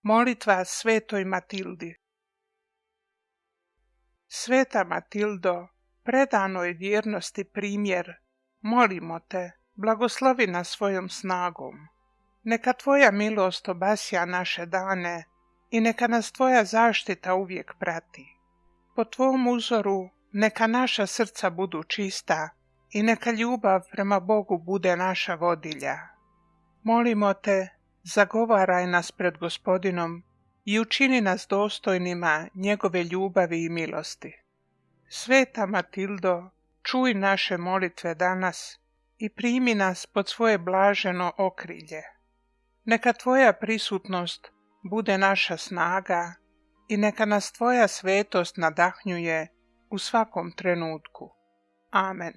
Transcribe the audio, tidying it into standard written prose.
Molitva svetoj Matildi. Sveta Matildo, predanoj vjernosti primjer, molimo te, blagoslovi nas svojom snagom. Neka tvoja milost obasja naše dane i neka nas tvoja zaštita uvijek prati. Po tvom uzoru neka naša srca budu čista i neka ljubav prema Bogu bude naša vodilja. Molimo te, zagovaraj nas pred Gospodinom i učini nas dostojnima njegove ljubavi i milosti. Sveta Matildo, čuj naše molitve danas i primi nas pod svoje blaženo okrilje. Neka tvoja prisutnost bude naša snaga i neka nas tvoja svetost nadahnjuje u svakom trenutku. Amen.